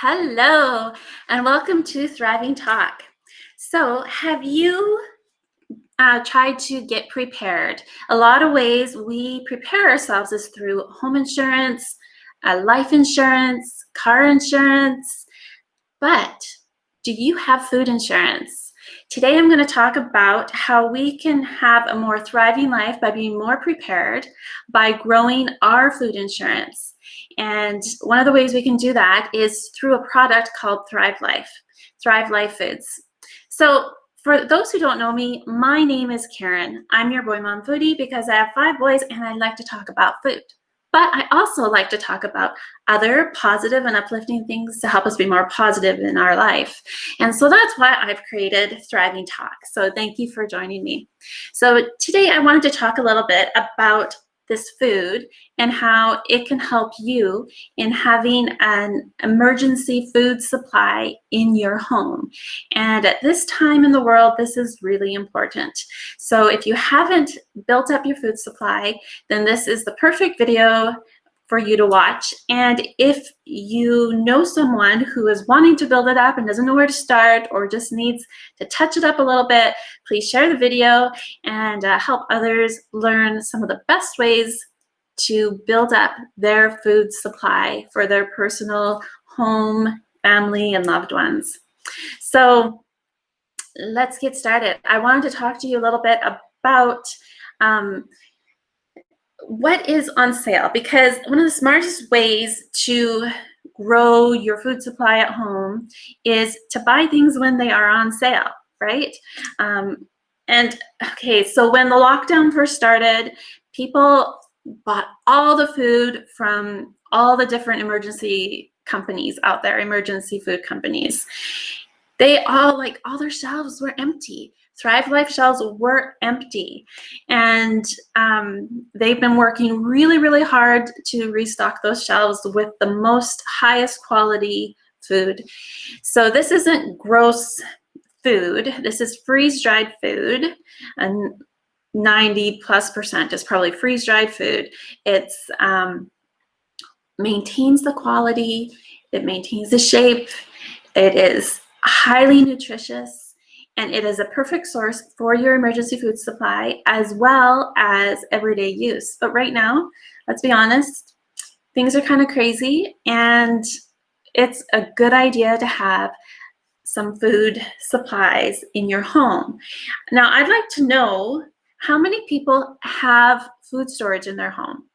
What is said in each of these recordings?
Hello, and welcome to Thriving Talk. So, have you tried to get prepared? A lot of ways we prepare ourselves is through home insurance, life insurance, car insurance, but do you have food insurance? Today I'm going to talk about how we can have a more thriving life by being more prepared by growing our food insurance. And one of the ways we can do that is through a product called Thrive Life Foods. So for those who don't know me, my name is Karen. I'm your boy mom foodie because I have 5 boys and I like to talk about food. But I also like to talk about other positive and uplifting things to help us be more positive in our life. And so that's why I've created Thriving Talk. So thank you for joining me. So today I wanted to talk a little bit about this food and how it can help you in having an emergency food supply in your home. And at this time in the world, this is really important. So if you haven't built up your food supply, then this is the perfect video for you to watch. And if you know someone who is wanting to build it up and doesn't know where to start or just needs to touch it up a little bit, please share the video and help others learn some of the best ways to build up their food supply for their personal home, family, and loved ones. So let's get started. I wanted to talk to you a little bit about what is on sale, because one of the smartest ways to grow your food supply at home is to buy things when they are on sale, right? And okay, so when the lockdown first started, people bought all the food from all the different emergency companies out there, emergency food companies. They all their shelves were empty. Thrive Life shelves were empty. And they've been working really, really hard to restock those shelves with the most highest quality food. So this isn't gross food. This is freeze-dried food. And 90+% is probably freeze-dried food. It's maintains the quality. It maintains the shape. It is highly nutritious. And it is a perfect source for your emergency food supply as well as everyday use. But right now, let's be honest, things are kind of crazy, and it's a good idea to have some food supplies in your home. Now, I'd like to know how many people have food storage in their home.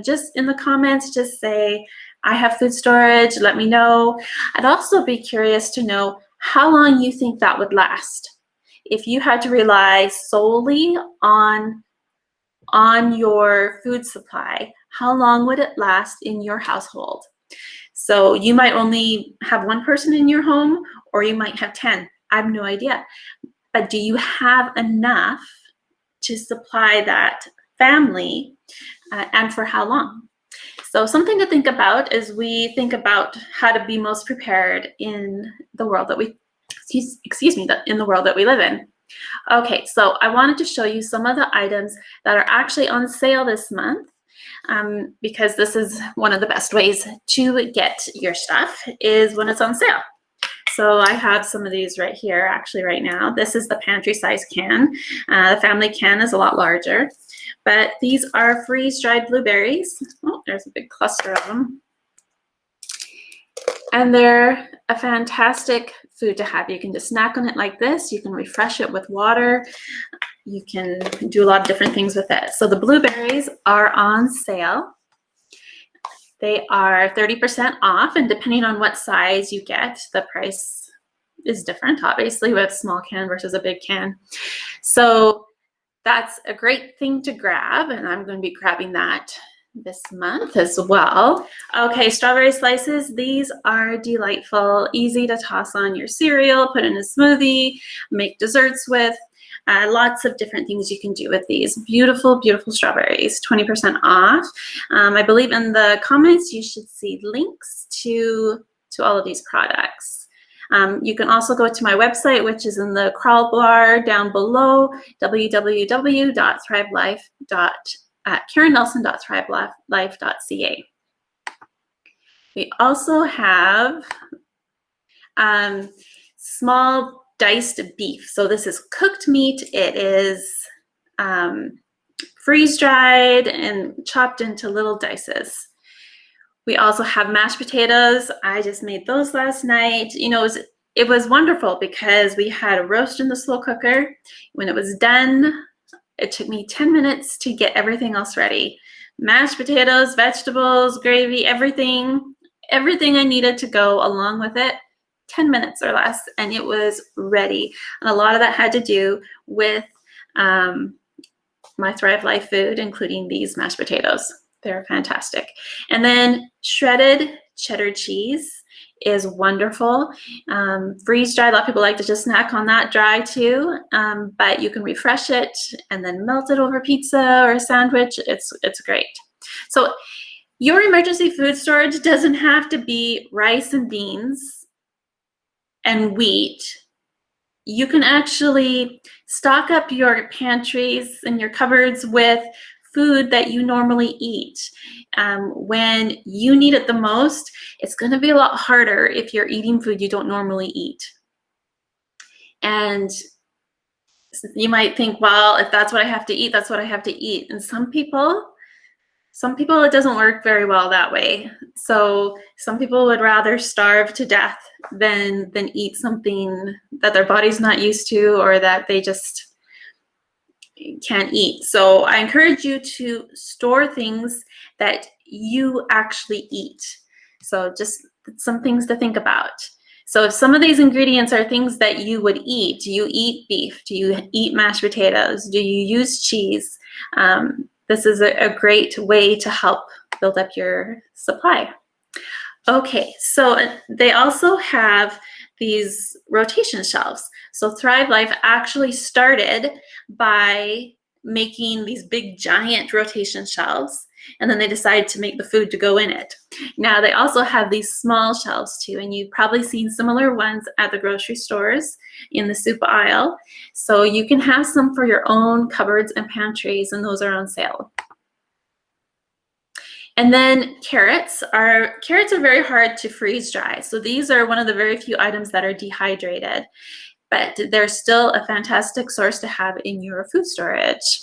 Just in the comments, just say, I have food storage, let me know. I'd also be curious to know how long you think that would last. If you had to rely solely on your food supply, how long would it last in your household? So you might only have 1 person in your home, or you might have 10. I have no idea. But do you have enough to supply that family, and for how long? So something to think about as we think about how to be most prepared in the world that we, in the world that we live in. Okay, so I wanted to show you some of the items that are actually on sale this month, because this is one of the best ways to get your stuff is when it's on sale. So I have some of these right here, actually right now. This is the pantry size can. The family can is a lot larger. But these are freeze-dried blueberries. Oh, there's a big cluster of them. And they're a fantastic food to have. You can just snack on it like this. You can refresh it with water. You can do a lot of different things with it. So the blueberries are on sale. They are 30% off, and depending on what size you get, the price is different, obviously, with a small can versus a big can. So that's a great thing to grab, and I'm going to be grabbing that this month as well. Okay, strawberry slices. These are delightful, easy to toss on your cereal, put in a smoothie, make desserts with. Lots of different things you can do with these. Beautiful, beautiful strawberries, 20% off. I believe in the comments you should see links to all of these products. You can also go to my website, which is in the crawl bar down below, www.KarenNelson.ThriveLife.ca. We also have small diced beef. So this is cooked meat. It is freeze-dried and chopped into little dices. We also have mashed potatoes. I just made those last night. You know, it was wonderful because we had a roast in the slow cooker. When it was done, it took me 10 minutes to get everything else ready. Mashed potatoes, vegetables, gravy, everything I needed to go along with it, 10 minutes or less, and it was ready. And a lot of that had to do with my Thrive Life food, including these mashed potatoes. They're fantastic. And then shredded cheddar cheese is wonderful. Freeze dried, a lot of people like to just snack on that dry too, but you can refresh it and then melt it over pizza or a sandwich. It's great. So your emergency food storage doesn't have to be rice and beans and wheat. You can actually stock up your pantries and your cupboards with food that you normally eat. When you need it the most, it's going to be a lot harder if you're eating food you don't normally eat. And you might think, well, if that's what I have to eat, that's what I have to eat. And some people it doesn't work very well that way. So some people would rather starve to death than eat something that their body's not used to or that they just can't eat. So I encourage you to store things that you actually eat. So just some things to think about. So if some of these ingredients are things that you would eat, do you eat beef? Do you eat mashed potatoes? Do you use cheese? This is a great way to help build up your supply. Okay, so they also have these rotation shelves. So Thrive Life actually started by making these big giant rotation shelves, and then they decided to make the food to go in it. Now they also have these small shelves too, and you've probably seen similar ones at the grocery stores in the soup aisle. So you can have some for your own cupboards and pantries, and those are on sale. And then carrots are very hard to freeze dry. So these are one of the very few items that are dehydrated, but they're still a fantastic source to have in your food storage.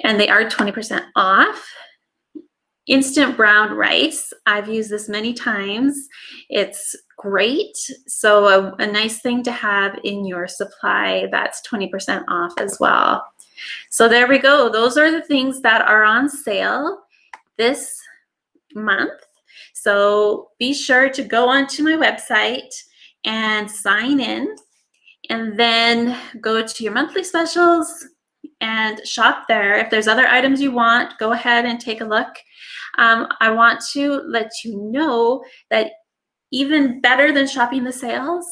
And they are 20% off. Instant brown rice, I've used this many times. It's great. So a nice thing to have in your supply that's 20% off as well. So there we go. Those are the things that are on sale this month. So be sure to go onto my website and sign in, and then go to your monthly specials and shop there. If there's other items you want, go ahead and take a look. I want to let you know that even better than shopping the sales,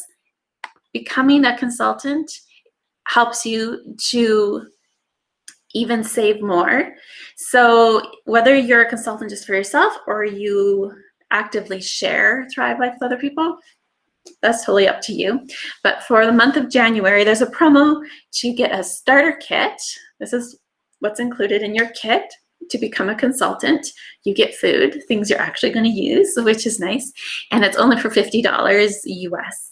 becoming a consultant helps you to even save more. So whether you're a consultant just for yourself or you actively share Thrive Life with other people, that's totally up to you. But for the month of January, there's a promo to get a starter kit. This is what's included in your kit to become a consultant. You get food, things you're actually going to use, which is nice. And it's only for $50 US.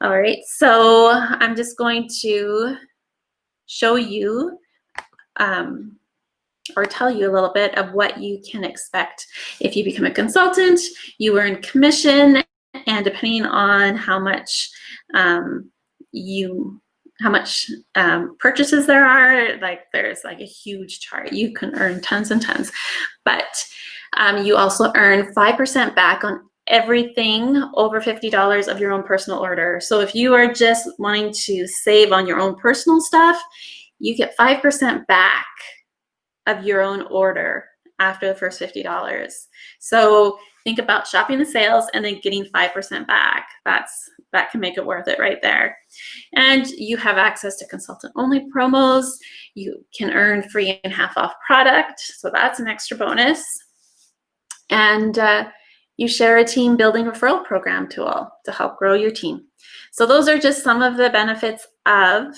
All right, so I'm just going to show you or tell you a little bit of what you can expect. If you become a consultant, you earn commission, and depending on how much purchases there are, like there's like a huge chart, you can earn tons and tons. But you also earn 5% back on everything over $50 of your own personal order. So if you are just wanting to save on your own personal stuff, you get 5% back of your own order after the first $50. So think about shopping the sales and then getting 5% back. That can make it worth it right there. And you have access to consultant only promos. You can earn free and half off product. So that's an extra bonus. And you share a team building referral program tool to help grow your team. So those are just some of the benefits of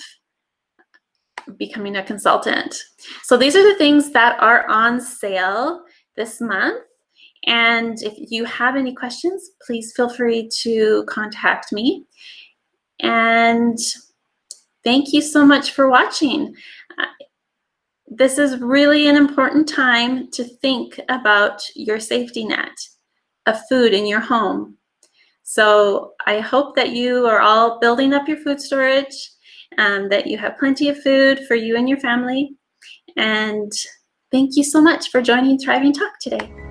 becoming a consultant. So these are the things that are on sale this month. And if you have any questions, please feel free to contact me. And thank you so much for watching. This is really an important time to think about your safety net of food in your home. So I hope that you are all building up your food storage, that you have plenty of food for you and your family. And thank you so much for joining Thriving Talk today.